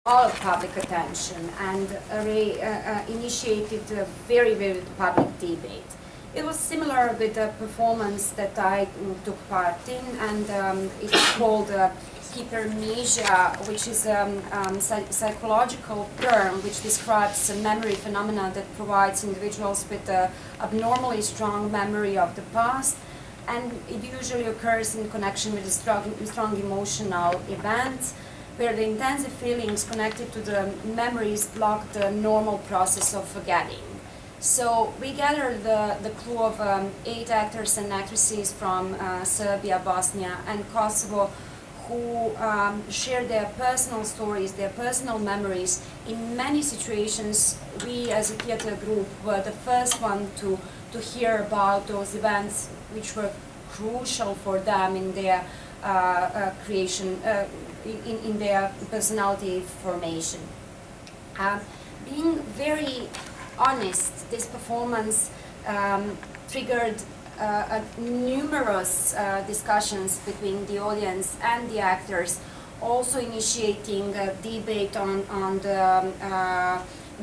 all of public attention and initiated a very vivid public debate. It was similar with the performance that I took part in, and it's called hypermnesia, which is a psychological term which describes a memory phenomena that provides individuals with an abnormally strong memory of the past, and it usually occurs in connection with a strong emotional events, where the intensive feelings connected to the memories block the normal process of forgetting. So we gathered the clue of 8 actors and actresses from Serbia, Bosnia, and Kosovo, who shared their personal stories, their personal memories. In many situations, we as a theater group were the first one to hear about those events which were crucial for them in their creation, in their personality formation. Being very honest, this performance triggered numerous discussions between the audience and the actors, also initiating a debate on the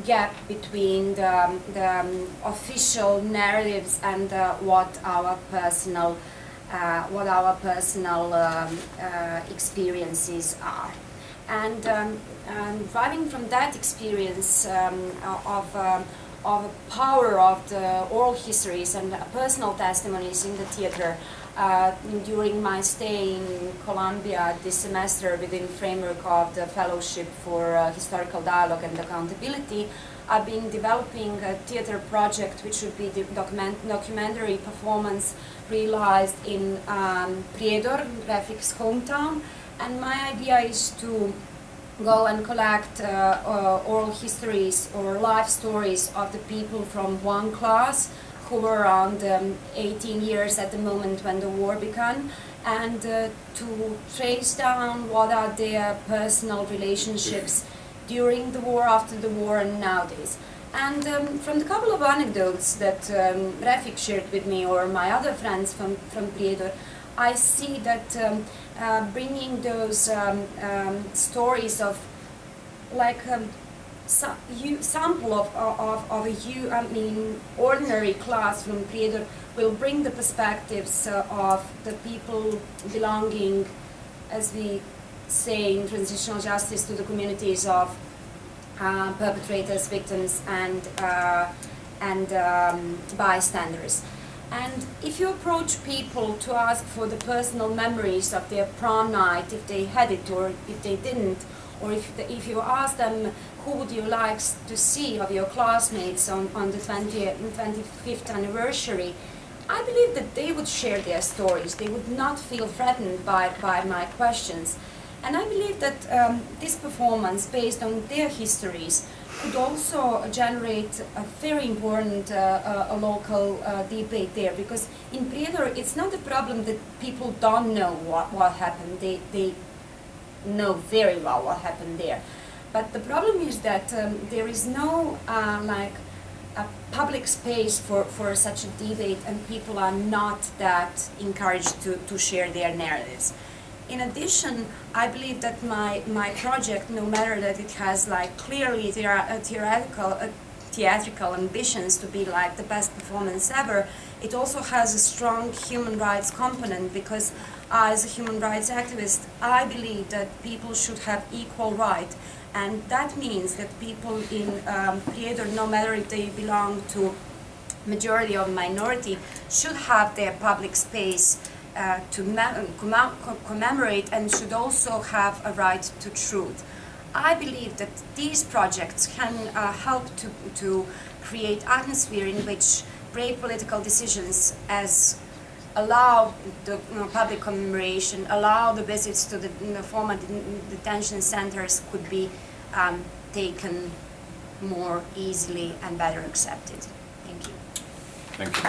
gap between the official narratives and what our personal experiences are. And driving from that experience of the power of the oral histories and personal testimonies in the theater during my stay in Colombia this semester within the framework of the Fellowship for Historical Dialogue and Accountability, I've been developing a theater project which would be the documentary performance realized in Prijedor, Refik's hometown, and my idea is to go and collect oral histories or life stories of the people from one class who were around 18 years at the moment when the war began, and to trace down what are their personal relationships during the war, after the war, and nowadays. And from the couple of anecdotes that Refik shared with me, or my other friends from Prijedor, I see that bringing those stories of like sample of a ordinary class from Prijedor will bring the perspectives of the people belonging, as we say in transitional justice, to the communities of perpetrators, victims, and bystanders. And if you approach people to ask for the personal memories of their prom night, if they had it or if they didn't, or if you ask them who would you like to see of your classmates on the 25th anniversary, I believe that they would share their stories. They would not feel threatened by my questions. And I believe that this performance, based on their histories, could also generate a very important local debate there, because in Prijedor it's not a problem that people don't know what happened. They know very well what happened there. But the problem is that there is no like a public space for such a debate, and people are not that encouraged to share their narratives. In addition, I believe that my project, no matter that it has like clearly theatrical ambitions to be like the best performance ever, it also has a strong human rights component, because as a human rights activist, I believe that people should have equal right, and that means that people in Prijedor, no matter if they belong to majority or minority, should have their public space to commemorate, and should also have a right to truth. I believe that these projects can help to create atmosphere in which brave political decisions as allow the public commemoration, allow the visits to the former detention centers could be taken more easily and better accepted. Thank you. Thank you.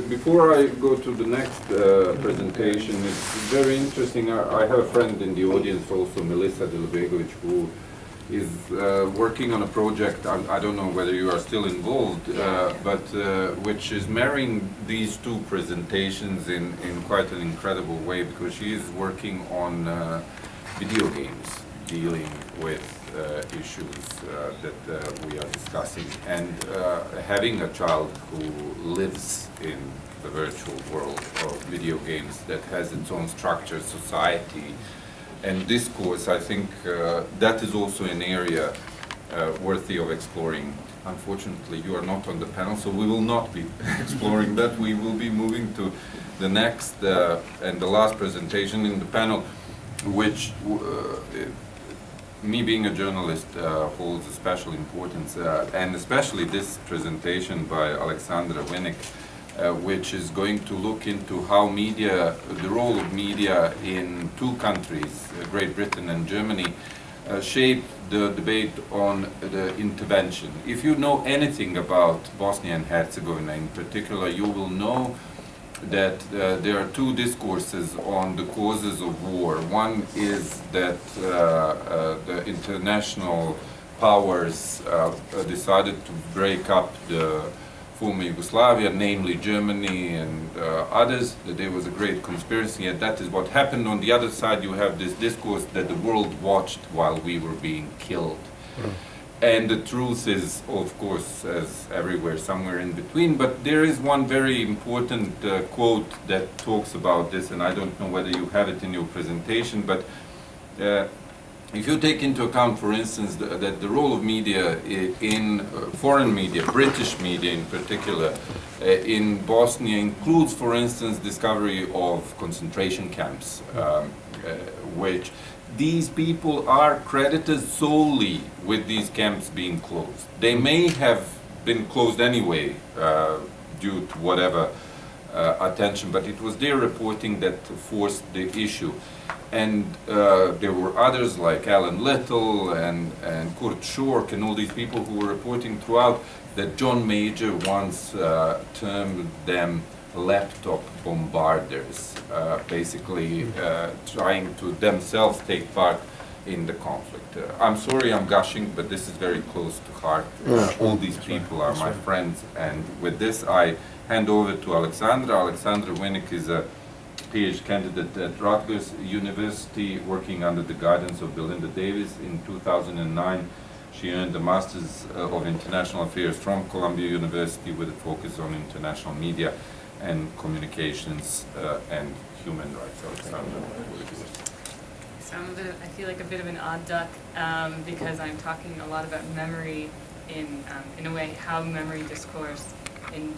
Before I go to the next presentation, it's very interesting. I have a friend in the audience also, Melissa Delbegovic, who is working on a project. I don't know whether you are still involved, but which is marrying these two presentations in quite an incredible way, because she is working on video games, dealing with issues that we are discussing, and having a child who lives in the virtual world of video games that has its own structure, society, and discourse. I think that is also an area worthy of exploring. Unfortunately, you are not on the panel, so we will not be exploring that. We will be moving to the next and the last presentation in the panel, which me being a journalist holds a special importance, and especially this presentation by Alexandra Winnick, which is going to look into how media, the role of media in two countries, Great Britain and Germany, shaped the debate on the intervention. If you know anything about Bosnia and Herzegovina in particular, you will know that there are two discourses on the causes of war. One is that the international powers decided to break up the former Yugoslavia, namely Germany and others, that there was a great conspiracy, and that is what happened. On the other side, you have this discourse that the world watched while we were being killed. And the truth is, of course, as everywhere, somewhere in between. But there is one very important quote that talks about this, and I don't know whether you have it in your presentation, but if you take into account, for instance, that the role of media in foreign media, British media in particular, in Bosnia includes, for instance, discovery of concentration camps, which these people are credited solely with these camps being closed. They may have been closed anyway due to whatever attention, but it was their reporting that forced the issue. And there were others like Alan Little and Kurt Schork and all these people who were reporting throughout that John Major once termed them laptop bombarders, basically trying to themselves take part in the conflict. I'm sorry I'm gushing, but this is very close to heart. All these people are my friends, and with this I hand over to Alexandra. Alexandra Winnick is a PhD candidate at Rutgers University, working under the guidance of Belinda Davis. In 2009, she earned a Master's of International Affairs from Columbia University with a focus on international media and communications and human rights. Alexandra, so I feel like a bit of an odd duck because I'm talking a lot about memory in a way, how memory discourse in